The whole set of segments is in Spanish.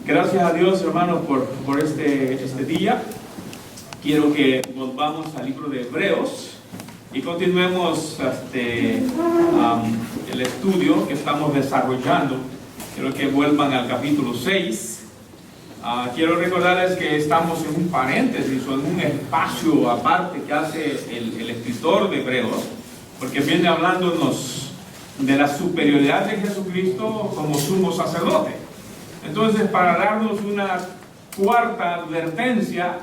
Gracias a Dios, hermanos, por este día. Quiero que volvamos al libro de Hebreos y continuemos el estudio que estamos desarrollando. Quiero que vuelvan al capítulo 6. Quiero recordarles que estamos en un paréntesis o en un espacio aparte que hace el escritor de Hebreos, porque viene hablándonos de la superioridad de Jesucristo como sumo sacerdote. Entonces, para darnos una cuarta advertencia,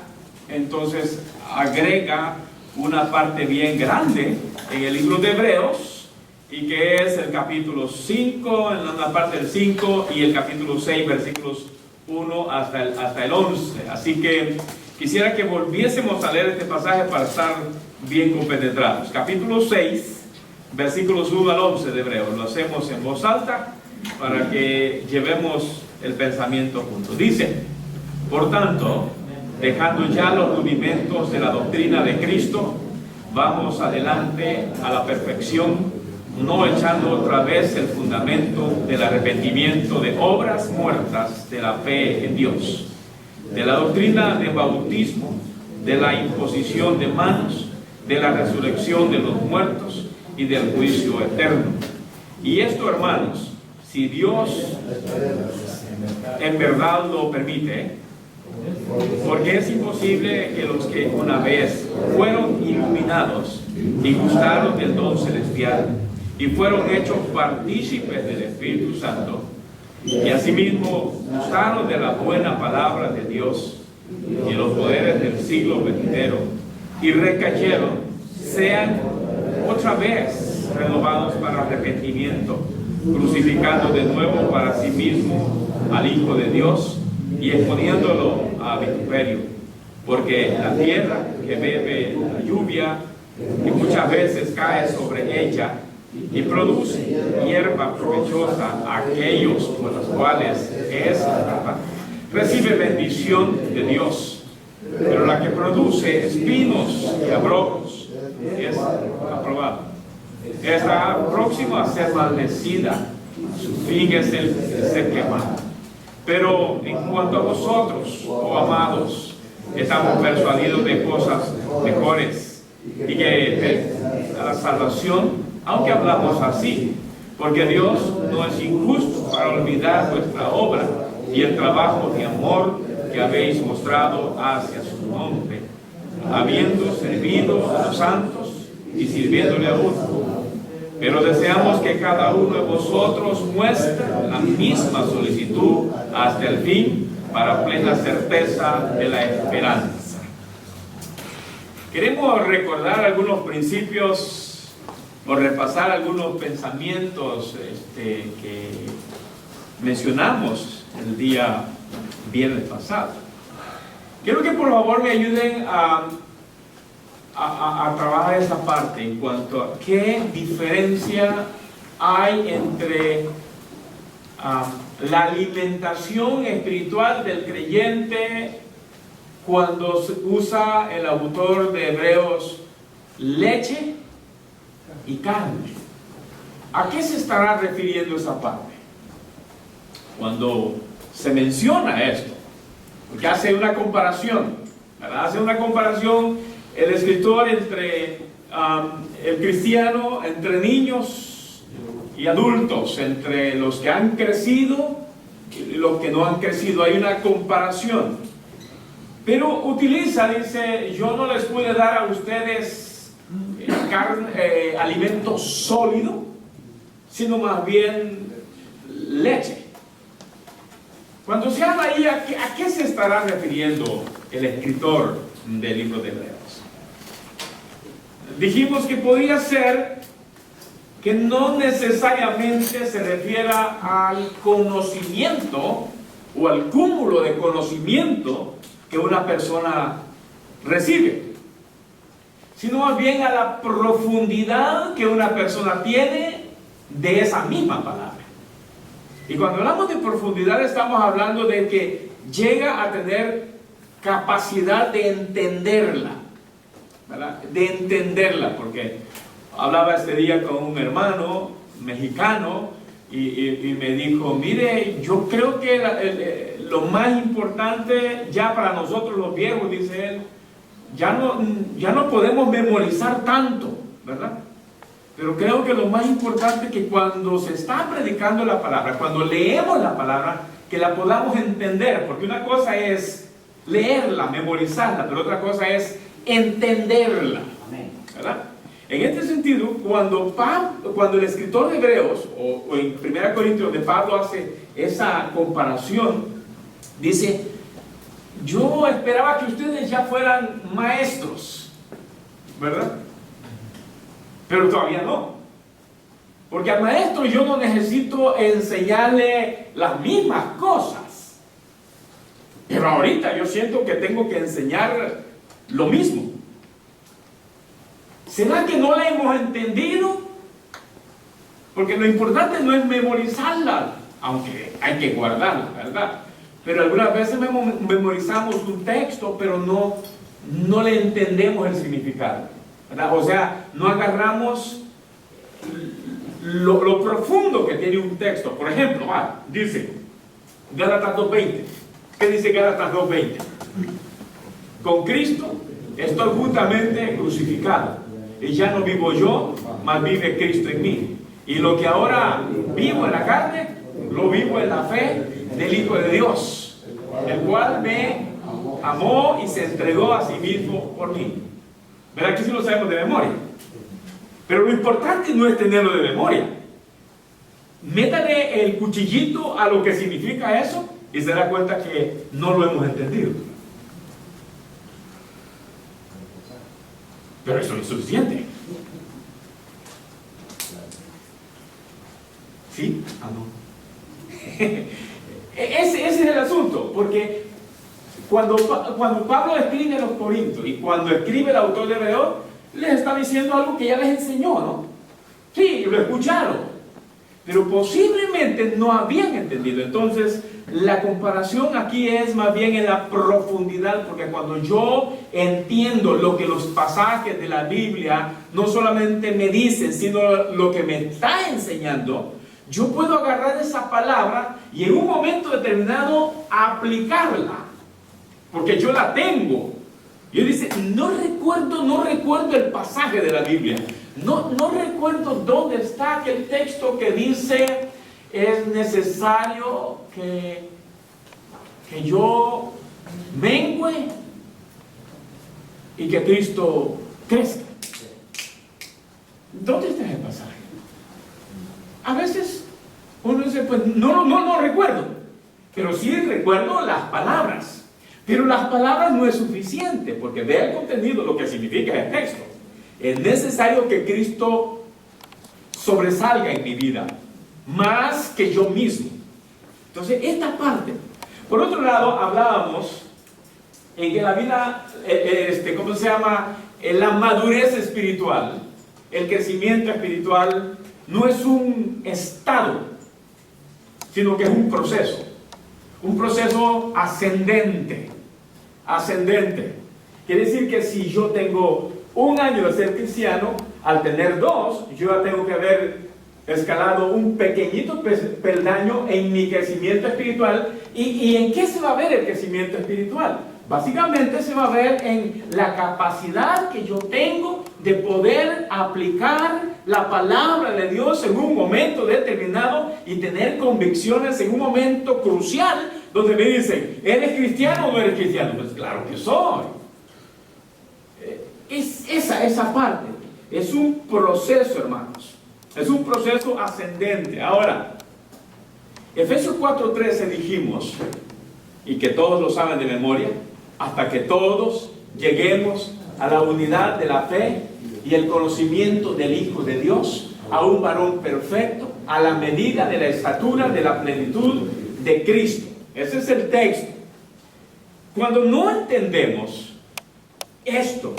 entonces agrega una parte bien grande en el libro de Hebreos, y que es el capítulo 5, en la parte del 5, y el capítulo 6, versículos 1 hasta el 11. Así que quisiera que volviésemos a leer este pasaje para estar bien compenetrados. Capítulo 6, versículos 1 al 11 de Hebreos. Lo hacemos en voz alta para que llevemos el pensamiento juntos. Dice: por tanto, dejando ya los rudimentos de la doctrina de Cristo, vamos adelante a la perfección, no echando otra vez el fundamento del arrepentimiento de obras muertas de la fe en Dios, de la doctrina del bautismo, de la imposición de manos, de la resurrección de los muertos y del juicio eterno. Y esto, hermanos, si Dios en verdad lo permite, porque es imposible que los que una vez fueron iluminados y gustaron del don celestial y fueron hechos partícipes del Espíritu Santo, y asimismo gustaron de la buena palabra de Dios y los poderes del siglo venidero, y recayeron, sean otra vez renovados para arrepentimiento, crucificando de nuevo para sí mismo al Hijo de Dios y exponiéndolo a vituperio, porque la tierra que bebe la lluvia, que muchas veces cae sobre ella y produce hierba provechosa a aquellos por los cuales es tratada, recibe bendición de Dios, pero la que produce espinos y abrojos es aprobada. Está próxima a ser maldecida, su fin es el ser quemada. Pero en cuanto a vosotros, oh amados, estamos persuadidos de cosas mejores, y que a la salvación, aunque hablamos así, porque Dios no es injusto para olvidar vuestra obra y el trabajo de amor que habéis mostrado hacia su nombre, habiendo servido a los santos y sirviéndole aún. Pero deseamos que cada uno de vosotros muestre la misma solicitud hasta el fin, para plena certeza de la esperanza. Queremos recordar algunos principios o repasar algunos pensamientos que mencionamos el día viernes pasado. Quiero que por favor me ayuden a trabajar esa parte en cuanto a qué diferencia hay entre la alimentación espiritual del creyente cuando usa el autor de Hebreos leche y carne. ¿A qué se estará refiriendo esa parte cuando se menciona esto? Porque hace una comparación, ¿verdad? Hace una comparación el escritor entre el cristiano, entre niños y adultos, entre los que han crecido y los que no han crecido. Hay una comparación, pero utiliza, dice: yo no les pude dar a ustedes alimento sólido, sino más bien leche. Cuando se habla ahí, ¿a qué se estará refiriendo el escritor del libro de Hebreos? Dijimos que podría ser que no necesariamente se refiera al conocimiento o al cúmulo de conocimiento que una persona recibe, sino más bien a la profundidad que una persona tiene de esa misma palabra. Y cuando hablamos de profundidad, estamos hablando de que llega a tener capacidad de entenderla, ¿verdad? De entenderla, porque hablaba este día con un hermano mexicano y me dijo, mire, yo creo que lo más importante ya para nosotros los viejos, dice él, ya no podemos memorizar tanto, ¿verdad? Pero creo que lo más importante es que cuando se está predicando la palabra, cuando leemos la palabra, que la podamos entender, porque una cosa es leerla, memorizarla, pero otra cosa es entenderla, ¿verdad? En este sentido, cuando el escritor de Hebreos, o en 1 Corintios, donde Pablo hace esa comparación, dice, yo esperaba que ustedes ya fueran maestros, ¿verdad? Pero todavía no. Porque al maestro yo no necesito enseñarle las mismas cosas. Pero ahorita yo siento que tengo que enseñar lo mismo. ¿Será que no la hemos entendido? Porque lo importante no es memorizarla, aunque hay que guardarla, ¿verdad? Pero algunas veces memorizamos un texto, pero no le entendemos el significado, ¿verdad? O sea, no agarramos lo profundo que tiene un texto. Por ejemplo, dice Gálatas 2:20. ¿Qué dice Gálatas 2:20? Con Cristo estoy juntamente crucificado, y ya no vivo yo, mas vive Cristo en mí. Y lo que ahora vivo en la carne, lo vivo en la fe del Hijo de Dios, el cual me amó y se entregó a sí mismo por mí. ¿Verdad que sí lo sabemos de memoria? Pero lo importante no es tenerlo de memoria. Métale el cuchillito a lo que significa eso y se da cuenta que no lo hemos entendido. Pero eso no es suficiente. ¿Sí? No. Ese es el asunto, porque cuando Pablo escribe a los Corintios y cuando escribe el autor de Hebreos, les está diciendo algo que ya les enseñó, ¿no? Sí, lo escucharon, pero posiblemente no habían entendido. Entonces, la comparación aquí es más bien en la profundidad, porque cuando yo entiendo lo que los pasajes de la Biblia no solamente me dicen, sino lo que me está enseñando, yo puedo agarrar esa palabra y en un momento determinado aplicarla, porque yo la tengo. Yo dice, no recuerdo el pasaje de la Biblia, no recuerdo dónde está aquel texto que dice, es necesario que yo mengüe y que Cristo crezca. ¿Dónde está ese pasaje? A veces uno dice, pues no recuerdo, pero sí recuerdo las palabras. Pero las palabras no es suficiente, porque vea el contenido, lo que significa el texto. Es necesario que Cristo sobresalga en mi vida, más que yo mismo. Entonces, esta parte. Por otro lado, hablábamos en que la vida, ¿cómo se llama? La madurez espiritual, el crecimiento espiritual, no es un estado, sino que es un proceso ascendente. Quiere decir que si yo tengo 1 año de ser cristiano, al tener 2, yo ya tengo que haber escalado un pequeñito peldaño en mi crecimiento espiritual. ¿Y en qué se va a ver el crecimiento espiritual? Básicamente se va a ver en la capacidad que yo tengo de poder aplicar la palabra de Dios en un momento determinado y tener convicciones en un momento crucial donde me dicen, ¿eres cristiano o no eres cristiano? Pues claro que soy. Esa parte es un proceso, hermanos. Es un proceso ascendente. Ahora, Efesios 4:13 dijimos, y que todos lo saben de memoria, hasta que todos lleguemos a la unidad de la fe y el conocimiento del Hijo de Dios, a un varón perfecto, a la medida de la estatura de la plenitud de Cristo. Ese es el texto. Cuando no entendemos esto,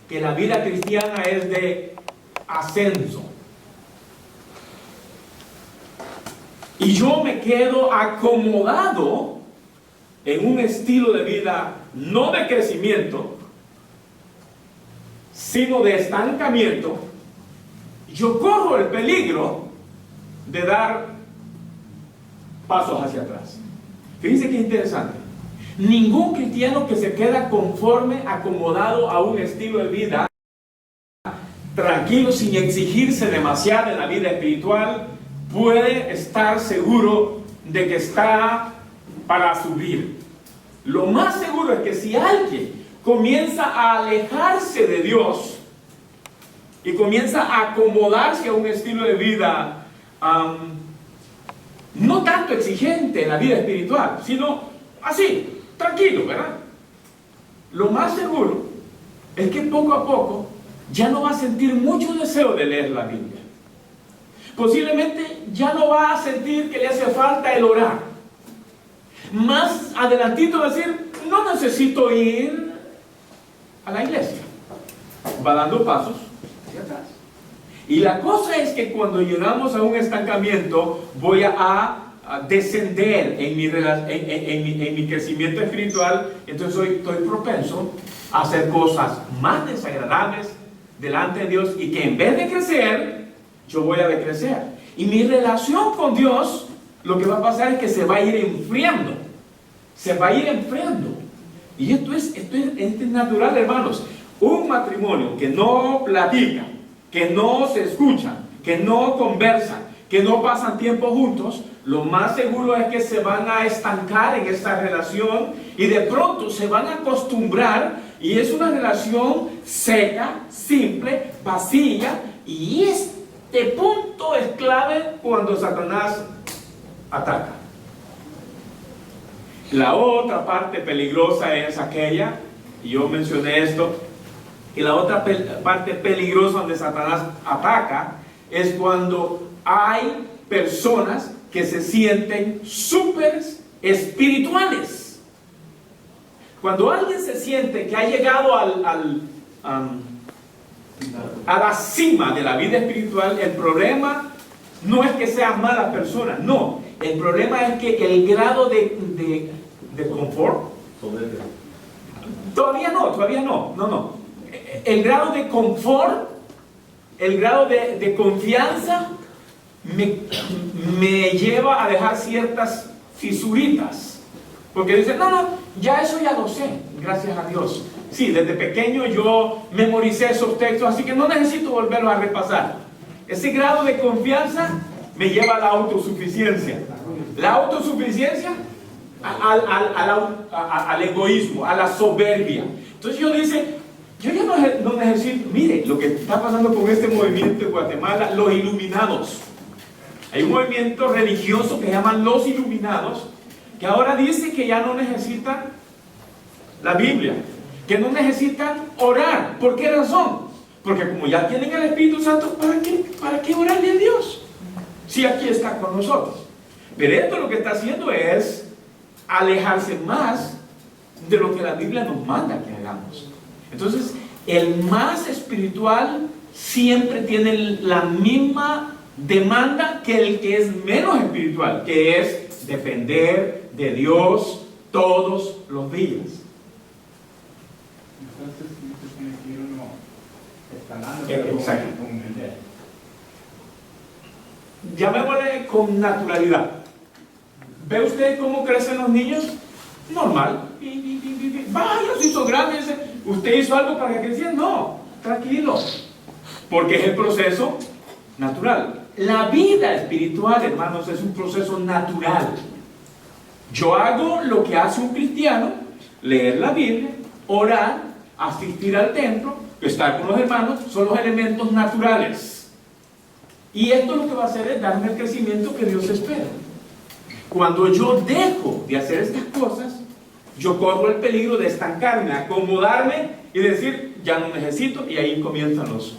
que la vida cristiana es de ascenso, y yo me quedo acomodado en un estilo de vida no de crecimiento, sino de estancamiento, yo corro el peligro de dar pasos hacia atrás. Fíjense qué interesante. Ningún cristiano que se queda conforme, acomodado a un estilo de vida tranquilo, sin exigirse demasiado en la vida espiritual, puede estar seguro de que está para subir. Lo más seguro es que si alguien comienza a alejarse de Dios y comienza a acomodarse a un estilo de vida no tanto exigente en la vida espiritual, sino así, tranquilo, ¿verdad? Lo más seguro es que poco a poco ya no va a sentir mucho deseo de leer la Biblia. Posiblemente ya no va a sentir que le hace falta el orar. Más adelantito va a decir, no necesito ir a la iglesia. Va dando pasos hacia atrás. Y la cosa es que cuando llegamos a un estancamiento, voy a descender en mi crecimiento espiritual. Entonces estoy propenso a hacer cosas más desagradables delante de Dios, y que en vez de crecer, yo voy a decrecer. Y mi relación con Dios, lo que va a pasar es que se va a ir enfriando. Se va a ir enfriando. Y esto es natural, hermanos. Un matrimonio que no platica, que no se escuchan, que no conversan, que no pasan tiempo juntos, lo más seguro es que se van a estancar en esta relación y de pronto se van a acostumbrar, y es una relación seca, simple, vacía, y este punto es clave cuando Satanás ataca. La otra parte peligrosa es aquella, y yo mencioné esto, y la otra parte peligrosa donde Satanás ataca es cuando hay personas que se sienten súper espirituales. Cuando alguien se siente que ha llegado a la cima de la vida espiritual, el problema no es que sea mala persona, no. El problema es que el grado de confort, todavía no. El grado de confort, el grado de confianza me lleva a dejar ciertas fisuritas, porque dicen, no, ya eso ya lo sé, gracias a Dios. Sí, desde pequeño yo memoricé esos textos, así que no necesito volverlos a repasar. Ese grado de confianza me lleva a la autosuficiencia. La autosuficiencia al egoísmo, a la soberbia. Entonces yo dice, yo ya no necesito. Mire lo que está pasando con este movimiento en Guatemala, los iluminados. Hay un movimiento religioso que se llaman los iluminados, que ahora dice que ya no necesitan la Biblia, que no necesitan orar. ¿Por qué razón? Porque como ya tienen el Espíritu Santo, ¿para qué orarle a Dios? Si aquí está con nosotros. Pero esto lo que está haciendo es alejarse más de lo que la Biblia nos manda que hagamos. Entonces, el más espiritual siempre tiene la misma demanda que el que es menos espiritual, que es depender de Dios todos los días. Entonces, tiene que ir uno escalando. Exacto. Llamémosle con naturalidad. ¿Ve usted cómo crecen los niños? Normal. Vaya, se hizo grande. ¿Usted hizo algo para que creciera? No, tranquilo. Porque es el proceso natural. La vida espiritual, hermanos, es un proceso natural. Yo hago lo que hace un cristiano: leer la Biblia, orar, asistir al templo, estar con los hermanos. Son los elementos naturales. Y esto lo que va a hacer es darme el crecimiento que Dios espera. Cuando yo dejo de hacer estas cosas, yo corro el peligro de estancarme, acomodarme y decir, ya no necesito, y ahí comienzan los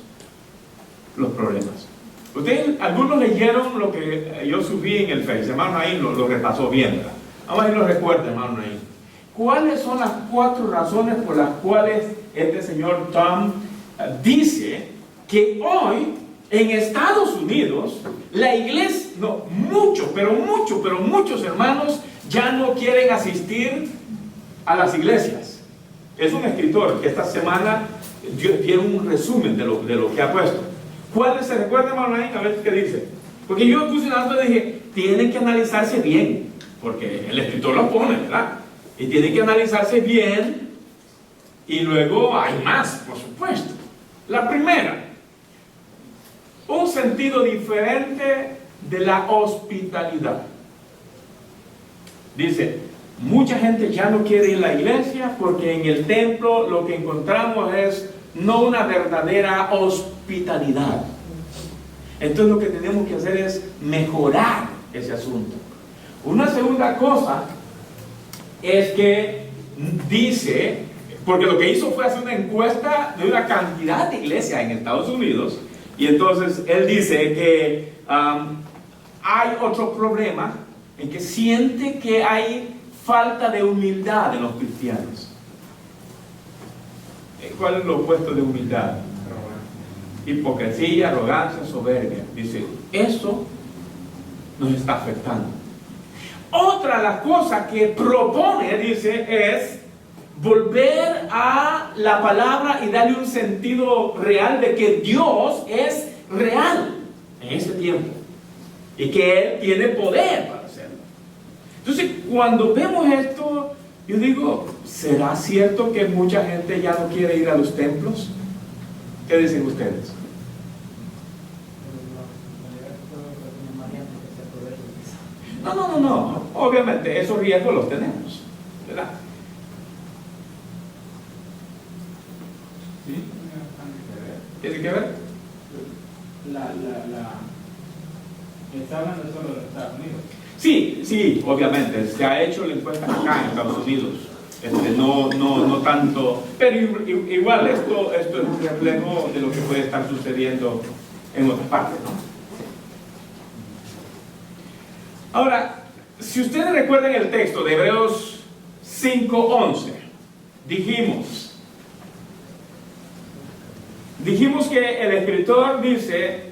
problemas. Ustedes, algunos leyeron lo que yo subí en el Face, hermano Naín lo repasó bien, ¿verdad? Vamos a ver, lo recuerda, hermano Naín. ¿Cuáles son las 4 razones por las cuales este señor Tom dice que hoy en Estados Unidos la iglesia, muchos hermanos ya no quieren asistir a las iglesias? Es un escritor que esta semana dio un resumen de lo que ha puesto. ¿Cuáles se recuerdan, hermano? A ver qué dice. Porque yo puse nada y dije, tienen que analizarse bien, porque el escritor lo pone, ¿verdad? Y tienen que analizarse bien, y luego hay más, por supuesto. La primera, un sentido diferente de la hospitalidad. Dice, mucha gente ya no quiere ir a la iglesia porque en el templo lo que encontramos es no una verdadera hospitalidad. Entonces lo que tenemos que hacer es mejorar ese asunto. Una segunda cosa es que dice, porque lo que hizo fue hacer una encuesta de una cantidad de iglesias en Estados Unidos, y entonces él dice que hay otro problema en que siente que hay falta de humildad en los cristianos. ¿Cuál es lo opuesto de humildad? Hipocresía, arrogancia, soberbia. Dice, eso nos está afectando. Otra de las cosas que propone, dice, es volver a la palabra y darle un sentido real de que Dios es real en ese tiempo y que Él tiene poder para hacerlo. Entonces, cuando vemos esto, yo digo, ¿será cierto que mucha gente ya no quiere ir a los templos? ¿Qué dicen ustedes? No. Obviamente, esos riesgos los tenemos, ¿verdad? ¿Sí? ¿Tiene que ver? Está hablando solo de los Estados Unidos. Sí, obviamente. Se ha hecho la encuesta acá en Estados Unidos. No tanto. Pero igual, esto es un reflejo de lo que puede estar sucediendo en otras partes, ¿no? Ahora, si ustedes recuerdan el texto de Hebreos 5:11, dijimos que el escritor dice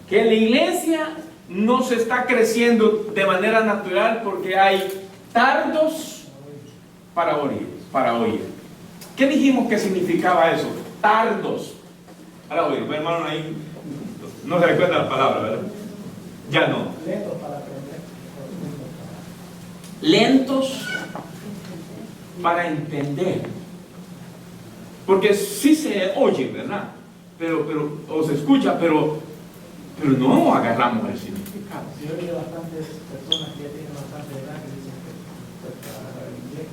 que la iglesia no se está creciendo de manera natural porque hay tardos para oír. ¿Qué dijimos que significaba eso? Tardos para oír. Mi hermano ahí no se recuerda la palabra, ¿verdad? Ya no. Lentos para aprender. Lentos para entender. Porque sí se oye, ¿verdad? O se escucha, pero no agarramos el significado. Yo he oído bastantes personas que ya tienen bastante edad que dicen que para agarrar el inglés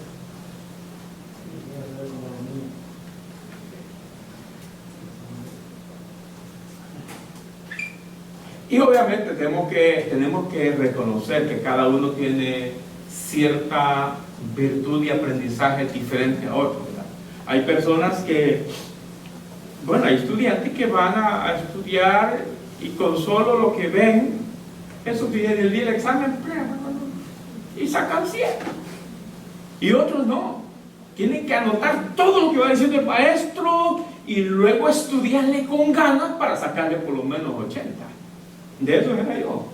y hacer como los niños. Y obviamente tenemos que reconocer que cada uno tiene cierta virtud y aprendizaje diferente a otro, ¿verdad? Hay personas que, hay estudiantes que van a estudiar y con solo lo que ven, eso tiene el día del examen, y sacan 100. Y otros no. Tienen que anotar todo lo que va diciendo el maestro y luego estudiarle con ganas para sacarle por lo menos 80. De eso era yo.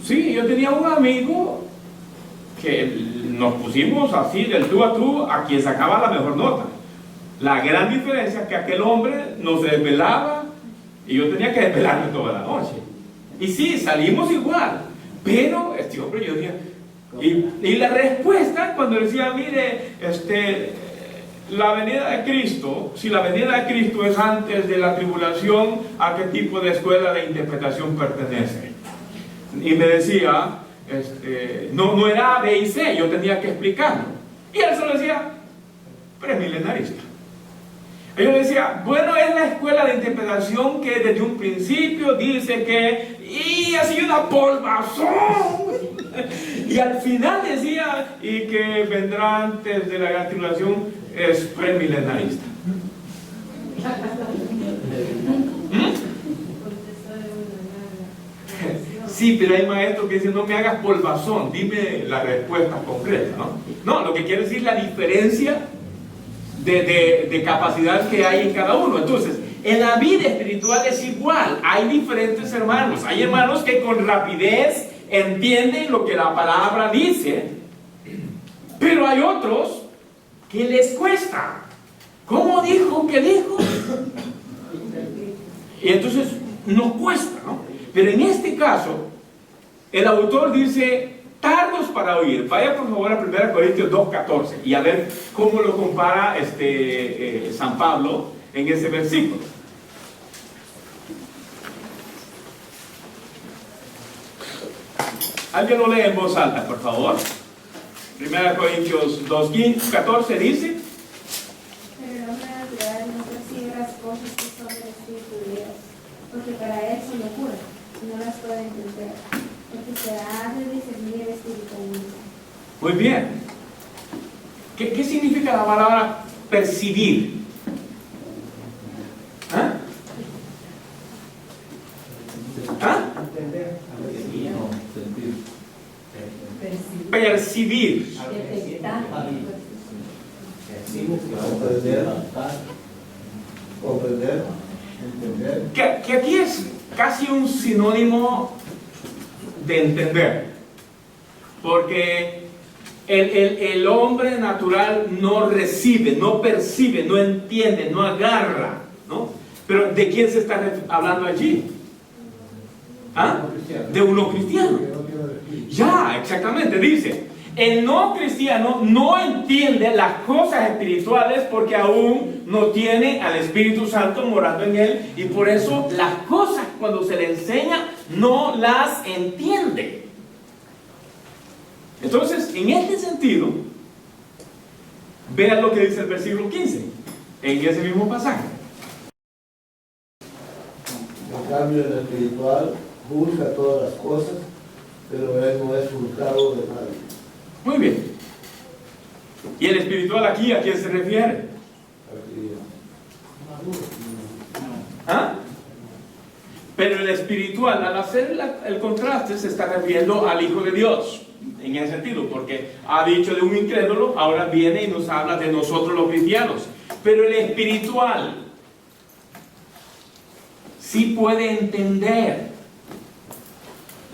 Sí, yo tenía un amigo que nos pusimos así del tú a tú a quien sacaba la mejor nota. La gran diferencia es que aquel hombre nos desvelaba y yo tenía que desvelarme toda la noche. Y sí, salimos igual, pero este hombre yo decía, y la respuesta cuando decía, mire, la venida de Cristo, si la venida de Cristo es antes de la tribulación, ¿a qué tipo de escuela de interpretación pertenece? Y me decía, no era A, B y C, yo tenía que explicarlo. Y él solo decía, premilenarista. Y yo le decía, bueno, es la escuela de interpretación que desde un principio dice que, y así una polvazón. Y al final decía, y que vendrá antes de la gran tribulación, es premilenarista. Sí, pero hay maestros que dicen, no me hagas polvazón, dime la respuesta concreta, ¿no? No, lo que quiere decir la diferencia de capacidad que hay en cada uno. Entonces, en la vida espiritual es igual, hay diferentes hermanos. Hay hermanos que con rapidez entienden lo que la palabra dice, pero hay otros que les cuesta. ¿Cómo dijo? ¿Qué dijo? Y entonces nos cuesta, ¿no? Pero en este caso, el autor dice, tardos para oír. Vaya por favor a 1 Corintios 2:14 y a ver cómo lo compara San Pablo en ese versículo. Alguien lo lee en voz alta, por favor. 1 Corintios 2:14 dice: Pero el hombre natural no percibe las cosas que son del Espíritu de Dios, porque para él son locura, y no las puede entender, porque se ha de discernir el Espíritu mismo. Muy bien. ¿Qué significa la palabra percibir? ¿Ah? ¿Ah? Entender. Percibir. Comprender, entender. Que aquí es casi un sinónimo de entender, porque el hombre natural no recibe, no percibe, no entiende, no agarra, ¿no? Pero ¿de quién se está hablando allí? ¿Ah? De uno cristiano. Ya, exactamente, dice, el no cristiano no entiende las cosas espirituales porque aún no tiene al Espíritu Santo morando en él, y por eso las cosas cuando se le enseña no las entiende. Entonces, en este sentido, vean lo que dice el versículo 15 en ese mismo pasaje. En cambio, el espiritual juzga todas las cosas, pero él no es juzgado de nadie. Muy bien. ¿Y el espiritual aquí a quién se refiere? ¿Ah? Pero el espiritual, al hacer el contraste, se está refiriendo al Hijo de Dios, en ese sentido, porque ha dicho de un incrédulo, ahora viene y nos habla de nosotros los cristianos. Pero el espiritual sí puede entender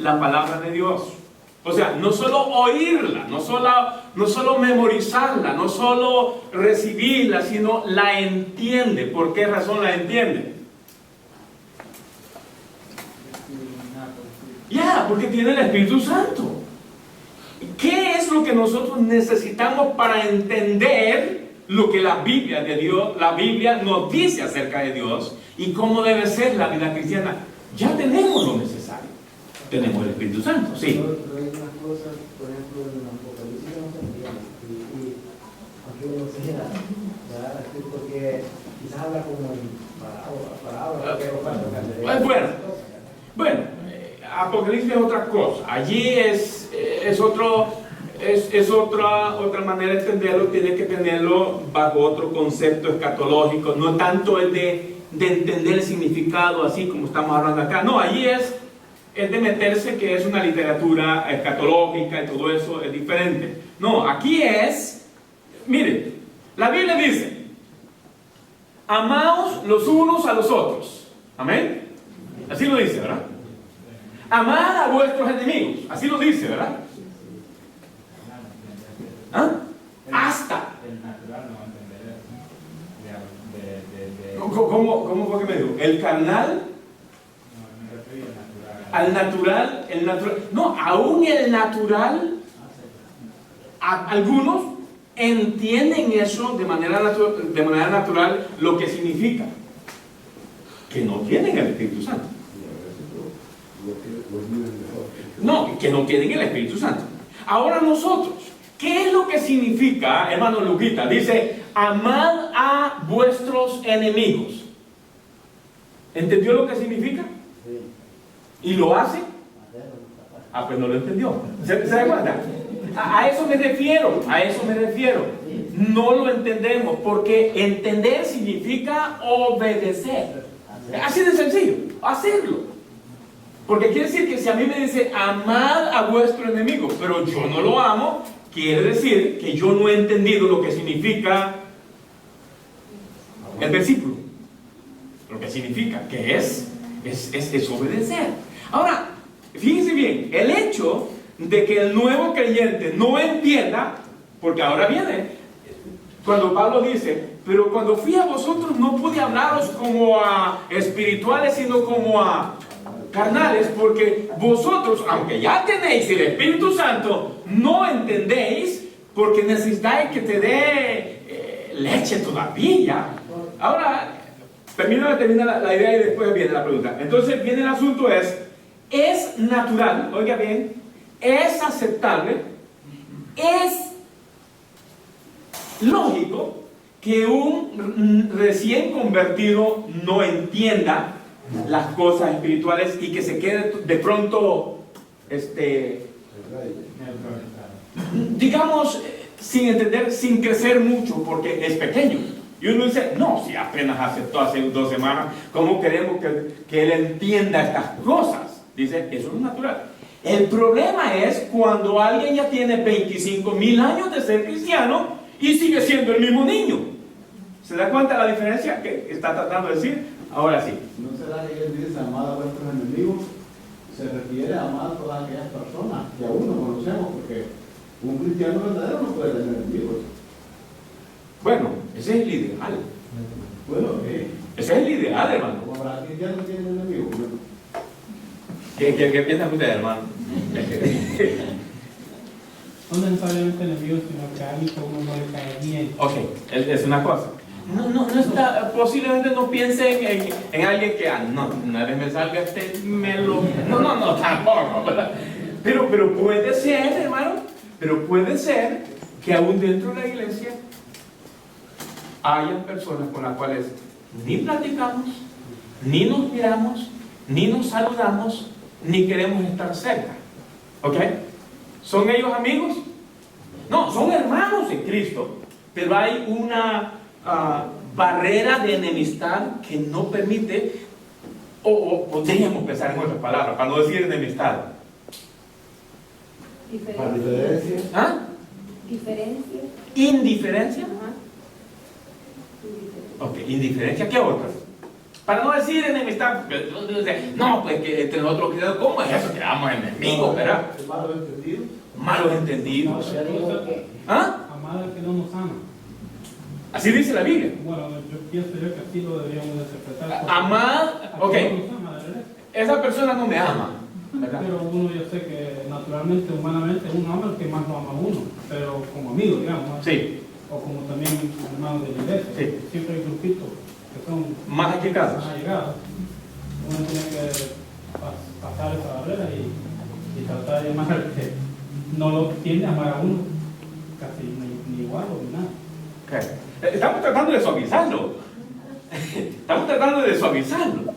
la palabra de Dios. O sea, no solo oírla, no solo memorizarla, no solo recibirla, sino la entiende. ¿Por qué razón la entiende? Porque tiene el Espíritu Santo. ¿Qué es lo que nosotros necesitamos para entender lo que la Biblia de Dios, la Biblia nos dice acerca de Dios y cómo debe ser la vida cristiana? Ya tenemos lo necesario. Tenemos el Espíritu Santo, sí. Pero hay unas cosas, por ejemplo, en el Apocalipsis no se entiende. Y aunque uno sea, ¿verdad? Es porque quizás habla como en palabras, pero falta Bueno, Apocalipsis es otra cosa. Allí es otra manera de entenderlo. Tiene que tenerlo bajo otro concepto escatológico. No tanto el de entender el significado así como estamos hablando acá. No, allí es de meterse que es una literatura escatológica y todo eso es diferente. No, aquí es, miren, la Biblia dice, amaos los unos a los otros. Amén. Así lo dice, ¿verdad? Amad a vuestros enemigos. Así lo dice, ¿verdad? ¿Ah? Hasta. El natural no va a entender eso. ¿Cómo fue que me dijo? El carnal. No, me refiero Al natural, el natural. No, aún el natural. Algunos entienden eso de manera natural lo que significa. Que no tienen el Espíritu Santo. No, que no tienen el Espíritu Santo. Ahora nosotros, ¿qué es lo que significa, hermano Luquita? Dice, amad a vuestros enemigos. ¿Entendió lo que significa? ¿Y lo hace? Pues no lo entendió. ¿Se da cuenta? A eso me refiero, No lo entendemos, porque entender significa obedecer. Así de sencillo, hacerlo. Porque quiere decir que si a mí me dice, amad a vuestro enemigo, pero yo no lo amo, quiere decir que yo no he entendido lo que significa el versículo. Lo que significa, que es obedecer. Ahora, fíjense bien, el hecho de que el nuevo creyente no entienda, porque ahora viene, cuando Pablo dice, pero cuando fui a vosotros no pude hablaros como a espirituales, sino como a carnales, porque vosotros, aunque ya tenéis el Espíritu Santo, no entendéis, porque necesitáis que te dé leche todavía. Ahora, termina la idea y después viene la pregunta. Entonces viene el asunto es natural, oiga bien, es aceptable, es lógico que un recién convertido no entienda las cosas espirituales y que se quede de pronto, digamos, sin entender, sin crecer mucho, porque es pequeño. Y uno dice, no, si apenas aceptó hace 2 semanas, ¿cómo queremos que él entienda estas cosas? Dice, eso es natural. El problema es cuando alguien ya tiene 25,000 años de ser cristiano y sigue siendo el mismo niño. ¿Se da cuenta la diferencia que está tratando de decir? Ahora sí. ¿No será que él dice amar a vuestros enemigos? Se refiere a amar a todas aquellas personas que aún no conocemos, porque un cristiano verdadero no puede tener enemigos. Bueno, ese es el ideal. Bueno, Ese es el ideal, hermano. como para cristianos tienen enemigos. ¿Qué piensan ustedes, hermano? No necesariamente enemigos, sino que a alguien que a uno no le cae bien. Ok, es una cosa. No está, posiblemente no piensen en alguien que, una vez me salga no, tampoco, ¿verdad? Pero puede ser, hermano, pero puede ser que aún dentro de la iglesia haya personas con las cuales ni platicamos, ni nos miramos, ni nos saludamos, ni queremos estar cerca. ¿Ok? ¿Son ellos amigos? No, son hermanos en Cristo, pero hay una barrera de enemistad que no permite, o podríamos pensar en otras palabras, para no decir enemistad. Para diferencia. ¿Ah? Diferencia. ¿Indiferencia? Ajá. Ok, indiferencia, ¿qué otras? Para no decir enemistad, no, pues que entre nosotros, ¿cómo es eso? Que éramos enemigos, ¿verdad? Malos entendidos. Malos entendidos. Yo digo que ¿Ah? Amar al que no nos ama. Así dice la Biblia. Bueno, yo pienso que así lo deberíamos interpretar. Amar, ok, No nos ama, de verdad. esa persona no me ama, ¿verdad? Pero uno, yo sé que naturalmente, humanamente, uno ama al que más lo ama a uno, pero como amigo, digamos, ¿no? Sí, O como también hermanos de la iglesia. Sí. Siempre hay grupitos que son más allegados. más allegados. Uno tiene que pasar esa barrera y tratar de amar al que no lo tiende a amar a uno, casi ni igual o ni nada. Ok. Estamos tratando de suavizarlo. Estamos tratando de suavizarlo.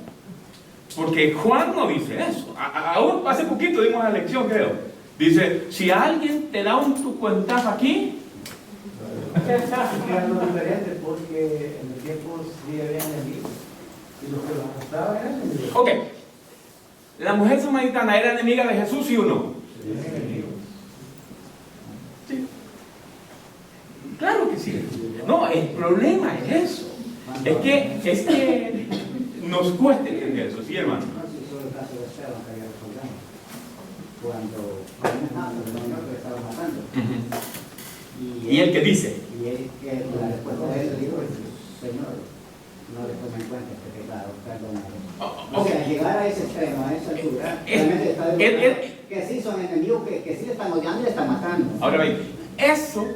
Porque Juan no dice eso. Aún hace poquito dimos la lección, creo. Dice, si alguien te da tu cuentazo aquí, es algo diferente porque en el tiempo sí había enemigos y los que los arrastraban eran enemigos. ok, la mujer samaritana era enemiga de Jesús, ¿sí o no? Sí. Claro que sí. No, el problema es eso. Es que nos cuesta entender eso, ¿sí, hermano? No sé si fue el caso de Esteban que había recordado. Cuando el señor que estaba matando. Y el que dice, Y él, que la respuesta de él le dijo, Señor, no le tome en cuenta este pecado, perdónalo. O sea, llegar a ese extremo, a esa altura, realmente está demostrando que sí son enemigos, que sí le están odiando y le están matando. ahora bien, eso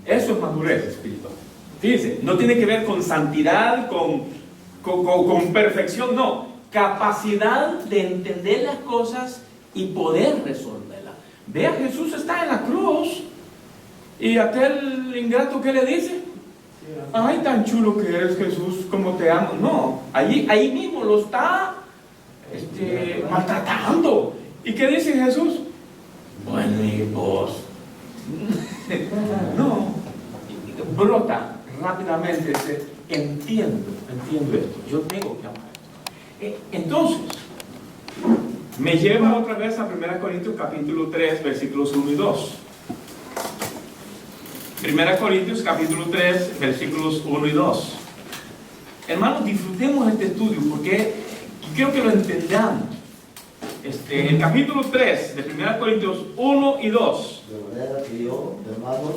es madurez espiritual. Fíjense, no tiene que ver con santidad, con perfección, no. Capacidad de entender las cosas y poder resolverlas. Vea, Jesús está en la cruz y aquel ingrato que le dice, ay, tan chulo que eres, Jesús, como te amo. No, ahí mismo lo está maltratando. ¿Y qué dice Jesús? Bueno, y vos. No, brota rápidamente, dice, entiendo esto, yo tengo que amar esto. Entonces, me lleva otra vez a 1 Corintios capítulo 3, versículos 1 y 2. 1 Corintios capítulo 3, versículos 1 y 2. Hermanos, disfrutemos este estudio porque quiero que lo entendamos. El capítulo 3 de 1 Corintios 1 y 2. De manera que yo, hermanos,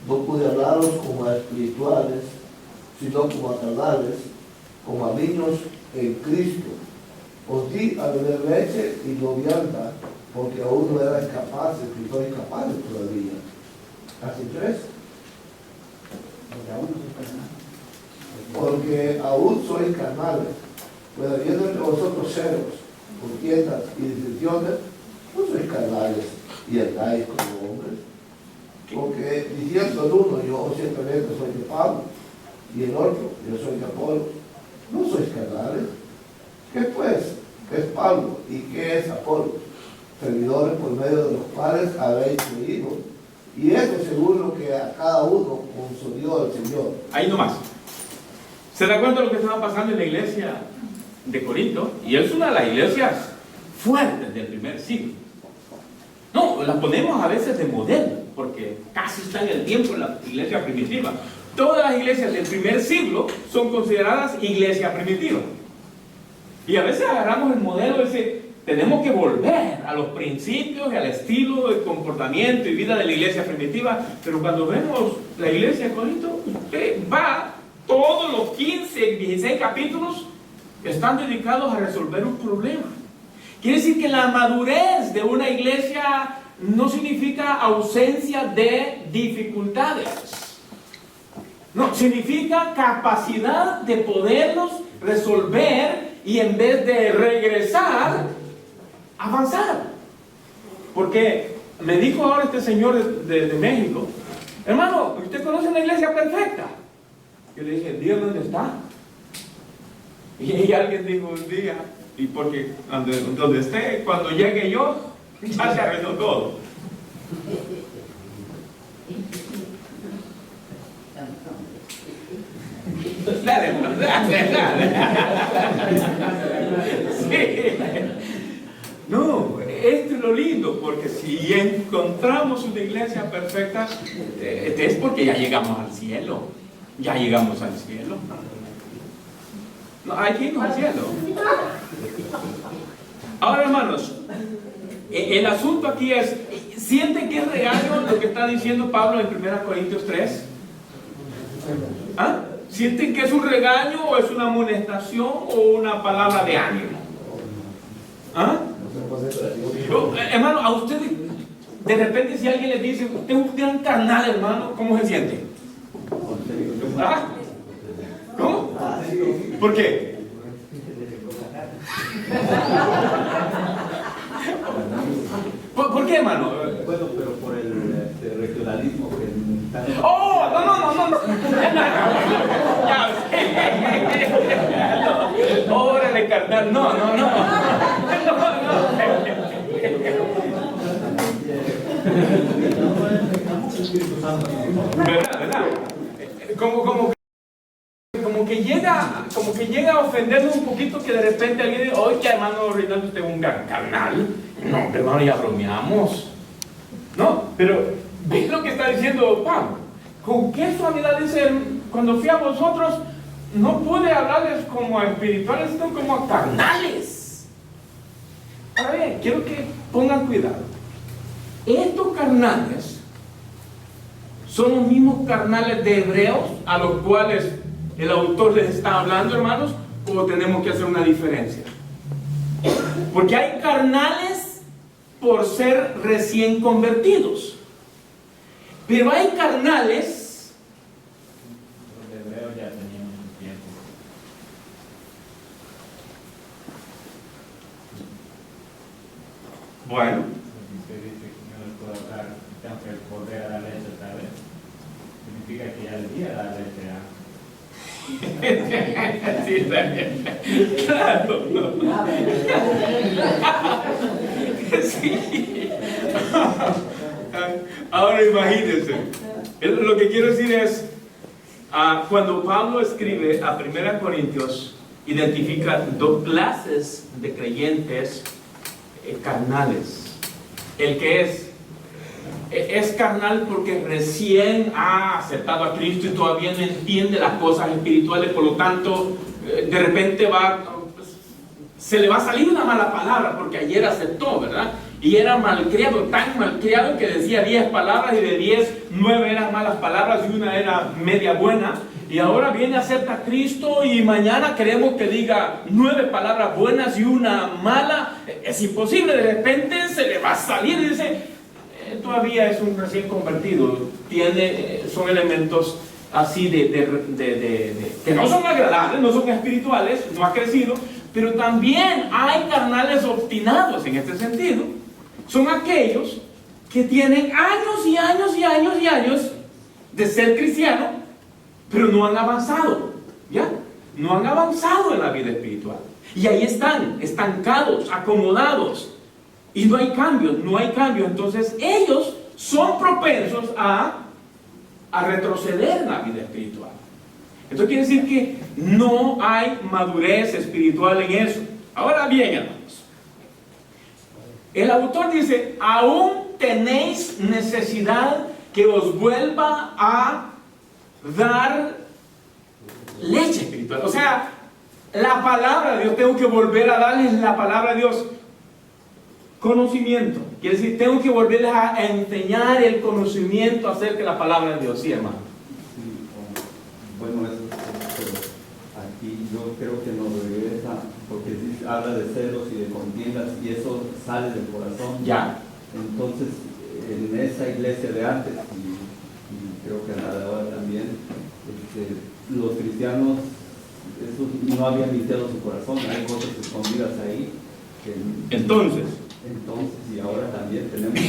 no pude hablaros como a espirituales, sino como a carnales, como a niños en Cristo. Por ti a beber leche y no vianda, porque aún no eran capaces, y soy capaces todavía. Así tres. Porque aún sois carnales, pues habiendo entre vosotros celos, contiendas y disensiones, no sois carnales y andáis como hombres. Porque diciendo el uno, yo ciertamente soy de Pablo, y el otro, yo soy de Apolo, no sois carnales. ¿Qué pues es Pablo y qué es Apolo? Servidores por medio de los cuales habéis creído, y eso según lo que a cada uno concedió el Señor. Ahí nomás. ¿Se da cuenta de lo que estaba pasando en la iglesia de Corinto? Y es una de las iglesias fuertes del primer siglo. No, la ponemos a veces de modelo, porque casi está en el tiempo en la iglesia primitiva. Todas las iglesias del primer siglo son consideradas iglesia primitiva. Y a veces agarramos el modelo ese, tenemos que volver a los principios y al estilo de comportamiento y vida de la iglesia primitiva, pero cuando vemos la iglesia de Corinto, usted va, todos los 15, 16 capítulos están dedicados a resolver un problema. Quiere decir que la madurez de una iglesia no significa ausencia de dificultades. No, significa capacidad de poderlos resolver y en vez de regresar, avanzar. Porque me dijo ahora este señor de México, hermano, ¿usted conoce una iglesia perfecta? Yo le dije, ¿Dios dónde está? Y alguien dijo un día, y porque donde esté, cuando llegue yo, ya se arregló todo. Dale. Sí. No, esto es lo lindo, porque si encontramos una iglesia perfecta, es porque ya llegamos al cielo. Ya llegamos al cielo. No, hay que irnos al cielo. Ahora, hermanos, el asunto aquí es, ¿sienten que es regaño lo que está diciendo Pablo en 1 Corintios 3? ¿Ah? ¿Sienten que es un regaño o es una amonestación o una palabra de ánimo? ¿Ah? Hermano, a ustedes, de repente si alguien les dice, usted es un gran carnal, hermano, ¿cómo se siente? ¿Ah? ¿Cómo? ¿Por qué? ¿Por qué, hermano? Bueno, pero por el regionalismo que... ¡Oh! No. Ya, órale, carnal. No. ¿Verdad? Como que llega a ofendernos un poquito, que de repente alguien dice, oye, hermano Reinaldo, usted es un gran carnal. No, hermano, ya bromeamos. No, pero ¿ves lo que está diciendo Pablo? Con qué suavidad dice, cuando fui a vosotros, no pude hablarles como a espirituales, sino como a carnales. Ahora bien, quiero que pongan cuidado. Estos carnales son los mismos carnales de Hebreos a los cuales el autor les está hablando, hermanos, o tenemos que hacer una diferencia. Porque hay carnales por ser recién convertidos, pero hay carnales Los hebreos ya tenían un tiempo. bueno. Si usted dice que no les puedo dar, tengo que volver a dar leche otra vez, significa que ya le di a dar leche a... Sí, claro, no. Sí. Ahora imagínense, lo que quiero decir es, cuando Pablo escribe a 1 Corintios, identifica dos clases de creyentes carnales. El que es carnal porque recién ha aceptado a Cristo y todavía no entiende las cosas espirituales, por lo tanto, de repente se le va a salir una mala palabra porque ayer aceptó, ¿verdad? Y era malcriado, tan malcriado que decía 10 palabras y de 10, 9 eran malas palabras y una era media buena. y ahora viene, acepta a Cristo y mañana queremos que diga 9 palabras buenas y una mala. Es imposible, de repente se le va a salir y dice, todavía es un recién convertido, son elementos así que no son agradables, no son espirituales, no ha crecido, pero también hay carnales obstinados en este sentido. Son aquellos que tienen años y años y años y años de ser cristiano, pero no han avanzado, ¿ya? No han avanzado en la vida espiritual. Y ahí están, estancados, acomodados. Y no hay cambio, no hay cambio. Entonces ellos son propensos a retroceder en la vida espiritual. Esto quiere decir que no hay madurez espiritual en eso. Ahora bien, hermanos, el autor dice, aún tenéis necesidad que os vuelva a dar leche espiritual. O sea, la palabra de Dios, tengo que volver a darles la palabra de Dios. Conocimiento, quiere decir, tengo que volverles a enseñar el conocimiento acerca de la palabra de Dios. Sí, hermano. Sí, bueno, eso, pero aquí yo creo que nos regresa, porque habla de celos y de contiendas, y eso sale del corazón. Ya. Entonces, en esa iglesia de antes, y creo que en la de ahora también, los cristianos, eso no habían limpiado su corazón, hay cosas escondidas ahí. Entonces, y ahora también tenemos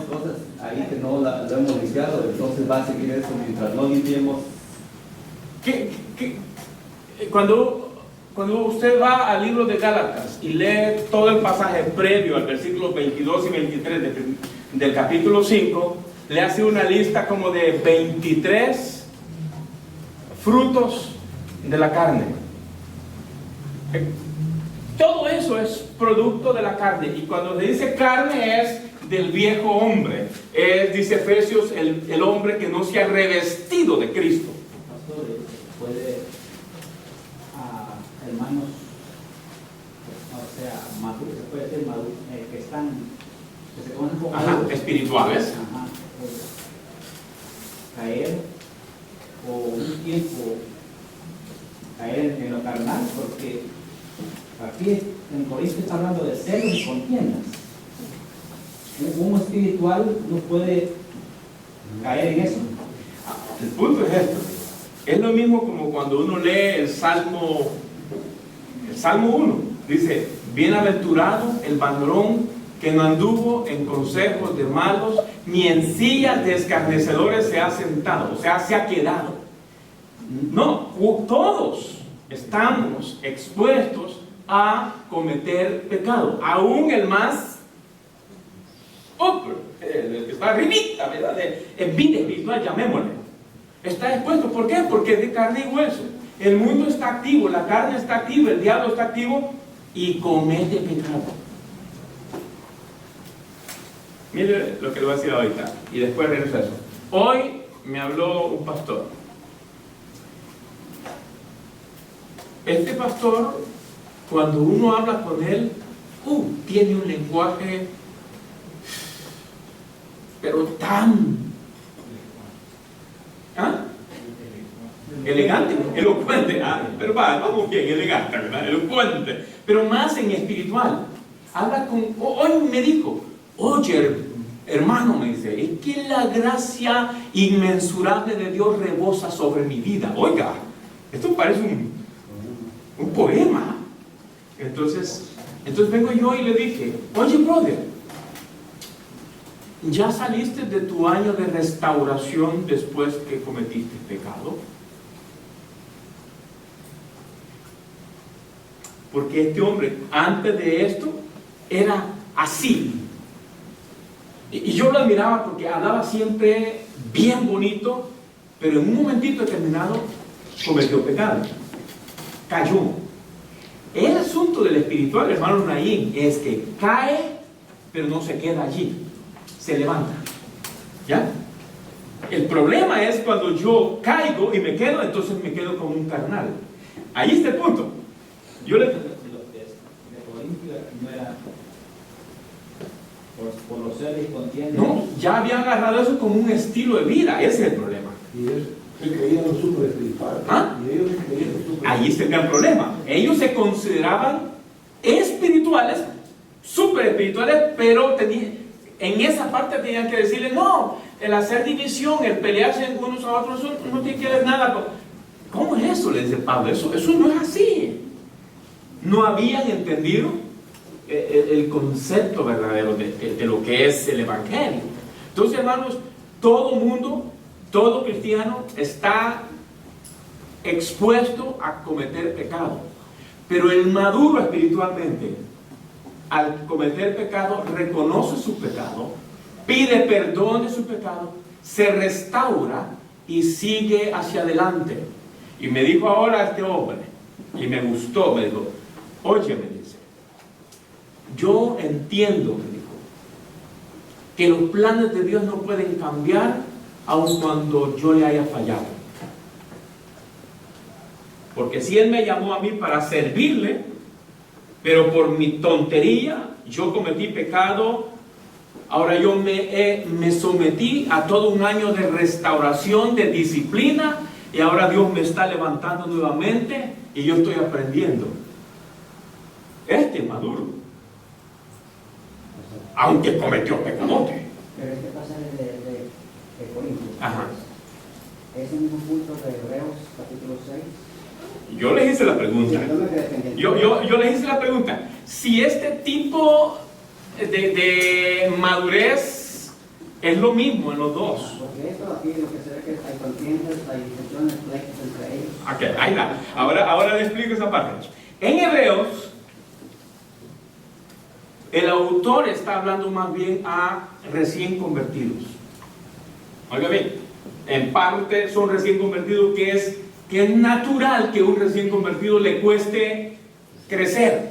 cosas ahí que no la hemos limpiado, entonces va a seguir eso mientras no limpiemos. Cuando usted va al libro de Gálatas y lee todo el pasaje previo al versículo 22 y 23 del capítulo 5, le hace una lista como de 23 frutos de la carne. Todo eso es producto de la carne, y cuando se dice carne es del viejo hombre. Dice Efesios, el hombre que no se ha revestido de Cristo. Pastor, puede, hermanos, o sea, maduros, se puede decir maduros, que se conocen como maduros, espirituales. Caer, o un tiempo caer en lo carnal, porque aquí en Corinto está hablando de celos y contiendas. Un espiritual no puede caer en eso. El punto es esto. Es lo mismo como cuando uno lee el Salmo 1. Dice, bienaventurado el varón que no anduvo en consejos de malos, ni en sillas de escarnecedores se ha sentado, o sea, se ha quedado. No, todos estamos expuestos a cometer pecado, aún el más el que está arribita, ¿verdad? En vida espiritual, llamémosle, está expuesto. ¿Por qué? Porque es de carne y hueso. El mundo está activo, la carne está activa, el diablo está activo y comete pecado. Mire lo que le voy a decir ahorita y después regreso a eso. Hoy me habló un pastor. Este pastor, cuando uno habla con él, tiene un lenguaje, pero tan elegante, elocuente, pero vamos bien, elegante, ¿verdad? Elocuente, pero más en espiritual. Habla hoy me dijo, oye, hermano, me dice, es que la gracia inmensurable de Dios rebosa sobre mi vida. Oiga, esto parece un poema. Entonces vengo yo y le dije, oye, brother, ¿ya saliste de tu año de restauración después que cometiste pecado? Porque este hombre, antes de esto, era así. Y yo lo admiraba porque hablaba siempre bien bonito, pero en un momentito determinado cometió pecado. Cayó. El asunto del espiritual, hermano Naín, es que cae, pero no se queda allí. Se levanta. ¿Ya? El problema es cuando yo caigo y me quedo, entonces me quedo como un carnal. Ahí está el punto. Yo le... De Corintio no era por los celos y contiendas. No, ya había agarrado eso como un estilo de vida. Ese es el problema. Y Se creían los super espirituales. ¿Ah? Y ellos se creían los super. Ahí está el gran problema. Ellos se consideraban espirituales, super espirituales, pero en esa parte tenían que decirle, no, el hacer división, el pelearse unos a otros, eso no tiene que ver nada con... ¿Cómo es eso? Le dice Pablo, eso no es así. No habían entendido el concepto verdadero de lo que es el Evangelio. Entonces, hermanos, todo mundo, todo cristiano está expuesto a cometer pecado. Pero el maduro espiritualmente, al cometer pecado, reconoce su pecado, pide perdón de su pecado, se restaura y sigue hacia adelante. Y me dijo ahora este hombre, y me gustó, me dijo, oye, me dice, yo entiendo, me dijo, que los planes de Dios no pueden cambiar aun cuando yo le haya fallado. Porque si Él me llamó a mí para servirle, pero por mi tontería, yo cometí pecado, ahora yo me sometí a todo un año de restauración, de disciplina, y ahora Dios me está levantando nuevamente, y yo estoy aprendiendo. Este es maduro, aunque cometió pecadote. Pero este pasaje de Corintios, Ajá. es el mismo punto de Hebreos capítulo 6. Yo les hice la pregunta. Yo les hice la pregunta. Si este tipo de madurez es lo mismo en los dos. Porque esto aquí lo que se ve que hay contiendas, hay discusiones, pleitos entre ellos. Ok, ahí está. Ahora les explico esa parte. En Hebreos, el autor está hablando más bien a recién convertidos. Oiga bien, en parte son recién convertidos, que es natural que un recién convertido le cueste crecer.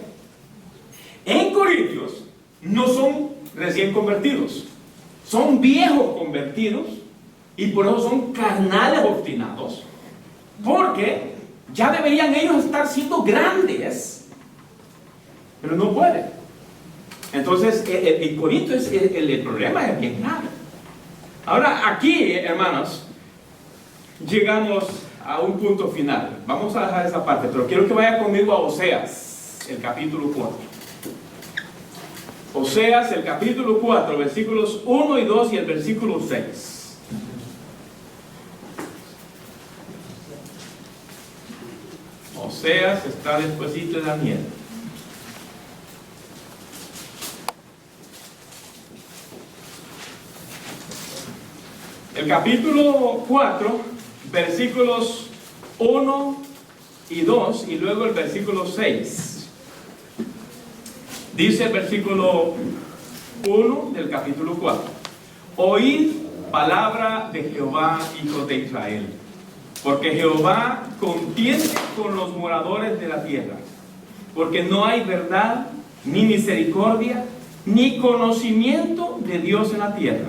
En Corintios no son recién convertidos, son viejos convertidos, y por eso son carnales obstinados, porque ya deberían ellos estar siendo grandes, pero no pueden. Entonces en Corintios el problema es bien grave. Ahora aquí, hermanos, llegamos a un punto final. Vamos a dejar esa parte, pero quiero que vaya conmigo a Oseas, el capítulo 4. Oseas, el capítulo 4, versículos 1 y 2 y el versículo 6. Oseas está despuesito de Daniel. El capítulo 4, versículos 1 y 2, y luego el versículo 6. Dice el versículo 1 del capítulo 4: Oíd palabra de Jehová, hijos de Israel, porque Jehová contiende con los moradores de la tierra, porque no hay verdad, ni misericordia, ni conocimiento de Dios en la tierra.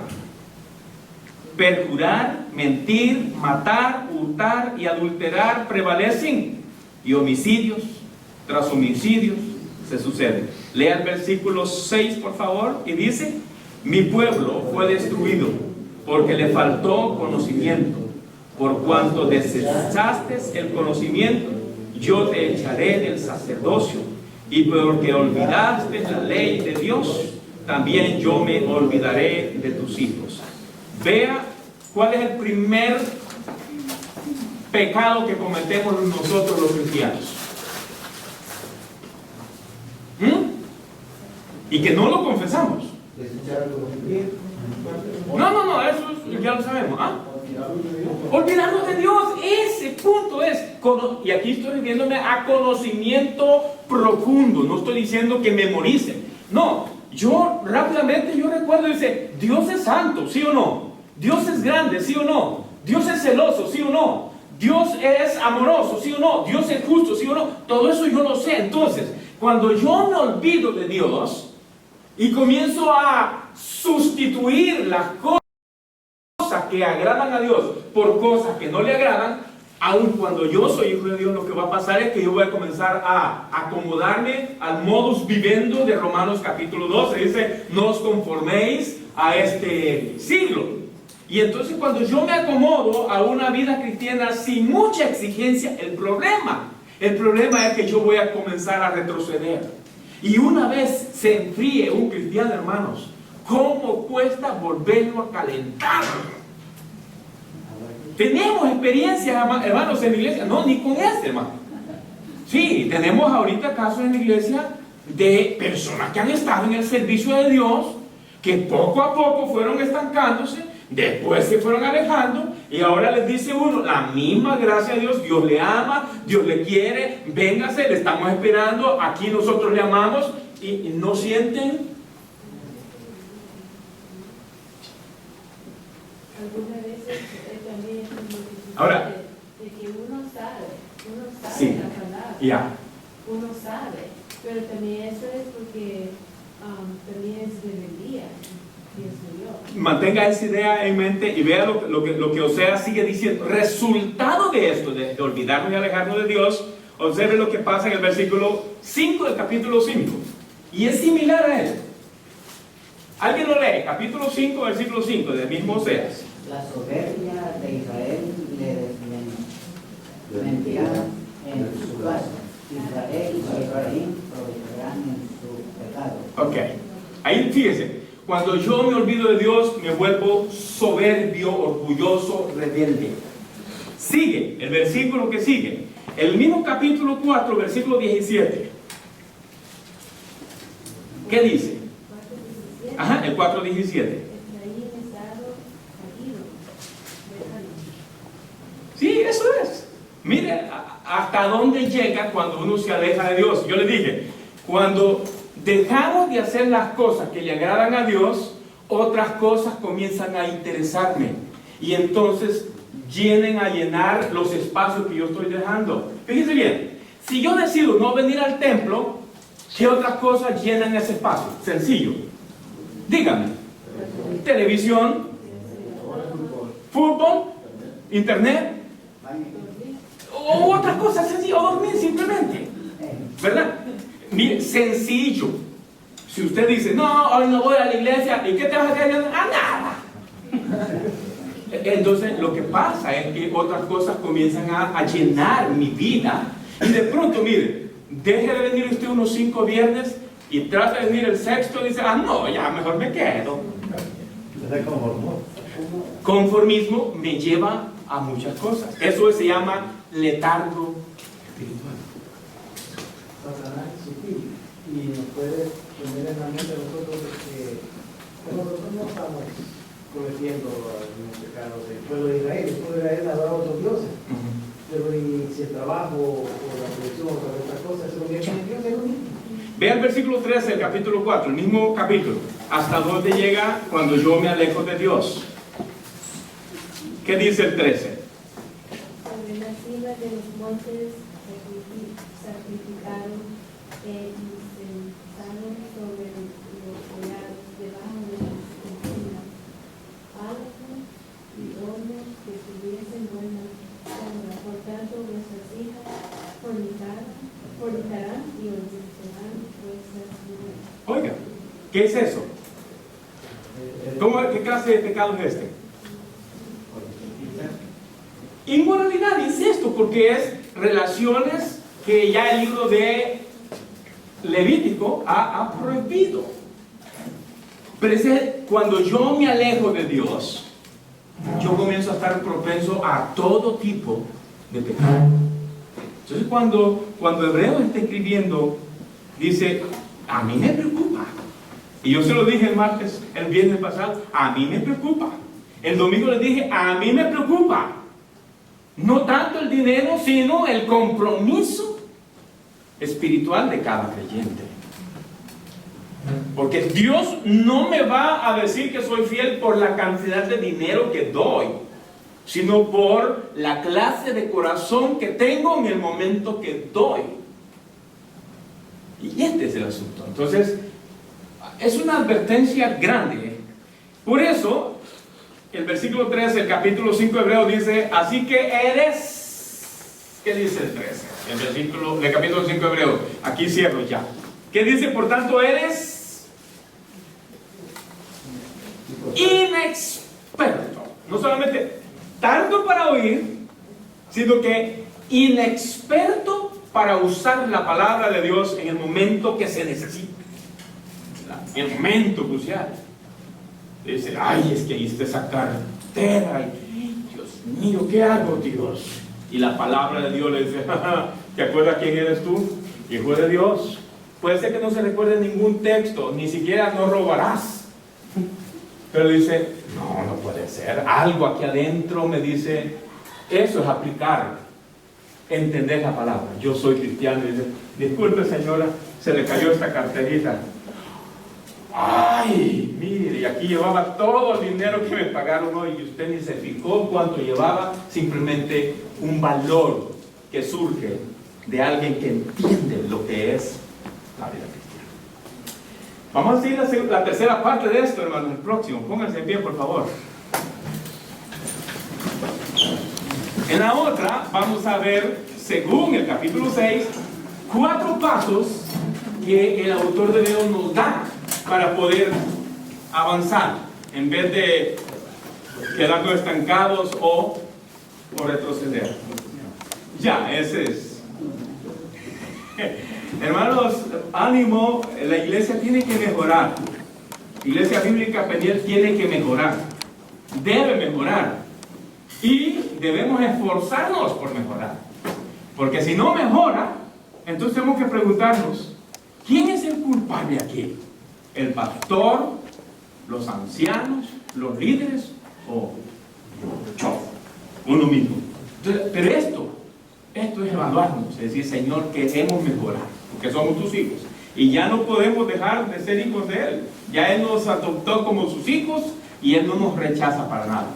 Perjurar, mentir, matar, hurtar y adulterar prevalecen, y homicidios tras homicidios se suceden. Lea el versículo 6, por favor, y dice: mi pueblo fue destruido porque le faltó conocimiento. Por cuanto desechaste el conocimiento, yo te echaré del sacerdocio, y porque olvidaste la ley de Dios, también yo me olvidaré de tus hijos. Vea cuál es el primer pecado que cometemos nosotros los cristianos. Y que no lo confesamos. Desechar el conocimiento. No, eso ya lo sabemos. Olvidarnos de Dios, ese punto es. Y aquí estoy refiriéndome a conocimiento profundo. No estoy diciendo que memoricen. No, yo rápidamente recuerdo, dice: Dios es santo, ¿sí o no? Dios es grande, ¿sí o no? Dios es celoso, ¿sí o no? Dios es amoroso, ¿sí o no? Dios es justo, ¿sí o no? Todo eso yo lo sé. Entonces, cuando yo me olvido de Dios y comienzo a sustituir las cosas que agradan a Dios por cosas que no le agradan, aun cuando yo soy hijo de Dios, lo que va a pasar es que yo voy a comenzar a acomodarme al modus vivendi de Romanos capítulo 12. Dice: no os conforméis a este siglo. Y entonces cuando yo me acomodo a una vida cristiana sin mucha exigencia, el problema es que yo voy a comenzar a retroceder. Y una vez se enfríe un cristiano, hermanos, ¿cómo cuesta volverlo a calentar? Tenemos experiencias, hermanos, en la iglesia. No, ni con este, hermano. Sí, tenemos ahorita casos en la iglesia de personas que han estado en el servicio de Dios, que poco a poco fueron estancándose, después se fueron alejando, y ahora les dice uno, la misma gracia de Dios, Dios le ama, Dios le quiere, véngase, le estamos esperando, aquí nosotros le amamos, y no sienten. Algunas veces también es como Ahora, de que uno sabe sí, la palabra, ya. uno sabe, pero también eso es porque también es rebeldía, pienso yo. Mantenga esa idea en mente y vea lo que Oseas sigue diciendo. Resultado de esto, de olvidarnos y alejarnos de Dios, observe lo que pasa en el versículo 5 del capítulo 5. Y es similar a esto. Alguien lo lee, capítulo 5, versículo 5, del mismo Oseas. La soberbia de Israel le mentirá en su casa. Israel y Efraín prosperarán en su pecado. Ok, ahí fíjese. Cuando yo me olvido de Dios, me vuelvo soberbio, orgulloso, rebelde. Sigue, el versículo que sigue. El mismo capítulo 4, versículo 17. ¿Qué dice? Ajá, el 4:17. Efraín estado caído. Sí, eso es. Mire hasta dónde llega cuando uno se aleja de Dios. Yo le dije, cuando dejamos de hacer las cosas que le agradan a Dios, otras cosas comienzan a interesarme. Y entonces vienen a llenar los espacios que yo estoy dejando. Fíjense bien, si yo decido no venir al templo, ¿qué otras cosas llenan ese espacio? Sencillo. Dígame. Televisión, fútbol, internet, o otras cosas sencillas, o dormir simplemente. ¿Verdad? Mire, sencillo. Si usted dice, no, hoy no voy a la iglesia, ¿y qué te vas a quedar? A nada. Entonces, lo que pasa es que otras cosas comienzan a llenar mi vida. Y de pronto, mire, deje de venir usted unos 5 viernes y trata de venir el sexto y dice, no, ya mejor me quedo. Conformismo me lleva a muchas cosas. Eso se llama letargo espiritual. Satanás es sutil y nos puede poner en la mente a nosotros que nosotros no estamos cometiendo los pecados del pueblo de Israel. El pueblo de Israel adora a otros dioses. Pero si el trabajo o la producción o otra cosa se convierte en Dios, es lo mismo. Vea el versículo 13 del capítulo 4, el mismo capítulo. ¿Hasta dónde llega cuando yo me alejo de Dios? ¿Qué dice el 13? Sobre la cima de los montes sacrificaron y sentaron sobre los collados debajo de las encinas, álamos y hornos que tuviesen buena sombra. Por tanto, vuestras hijas fornicarán y ordeñarán vuestras mujeres. Oiga, ¿qué es eso? ¿Qué clase de pecado es este? Inmoralidad, incesto, porque es relaciones que ya el libro de Levítico ha prohibido. Pero cuando yo me alejo de Dios, yo comienzo a estar propenso a todo tipo de pecado. Entonces cuando Hebreo está escribiendo, dice, a mí me preocupa. Y yo se lo dije el viernes pasado, a mí me preocupa. El domingo le dije, a mí me preocupa. No tanto el dinero, sino el compromiso espiritual de cada creyente. Porque Dios no me va a decir que soy fiel por la cantidad de dinero que doy, sino por la clase de corazón que tengo en el momento que doy. Y este es el asunto. Entonces, es una advertencia grande. Por eso, el versículo 13, el capítulo 5 de Hebreo dice, así que eres, ¿qué dice el 13? El capítulo 5 de Hebreo, aquí cierro ya. ¿Qué dice? Por tanto, eres inexperto. No solamente tardo para oír, sino que inexperto para usar la palabra de Dios en el momento que se necesita, en el momento crucial. Dice, ay, es que ahí está esa cartera, y Dios mío, ¿qué hago, Dios? Y la palabra de Dios le dice, ¿te acuerdas quién eres tú? Hijo de Dios. Puede ser que no se recuerde ningún texto, ni siquiera no robarás. Pero dice, no puede ser. Algo aquí adentro me dice, eso es aplicar, entender la palabra. Yo soy cristiano. Y dice, disculpe señora, se le cayó esta carterita. Ay, mire, y aquí llevaba todo el dinero que me pagaron hoy y usted ni se fijó cuánto llevaba, simplemente un valor que surge de alguien que entiende lo que es la vida cristiana. Vamos a ir a la tercera parte de esto, hermanos, el próximo. Pónganse en pie, por favor. En la otra vamos a ver, según el capítulo 6, 4 pasos que el autor de Hebreos nos da para poder avanzar, en vez de quedarnos estancados o retroceder. Ya, ese es. Hermanos, ánimo, la iglesia tiene que mejorar. La iglesia bíblica Peniel tiene que mejorar. Debe mejorar. Y debemos esforzarnos por mejorar. Porque si no mejora, entonces tenemos que preguntarnos, ¿quién es el culpable aquí? ¿El pastor, los ancianos, los líderes o yo, uno mismo? Entonces, pero esto es evaluarnos, es decir, Señor, queremos mejorar, porque somos tus hijos y ya no podemos dejar de ser hijos de Él. Ya Él nos adoptó como sus hijos y Él no nos rechaza para nada.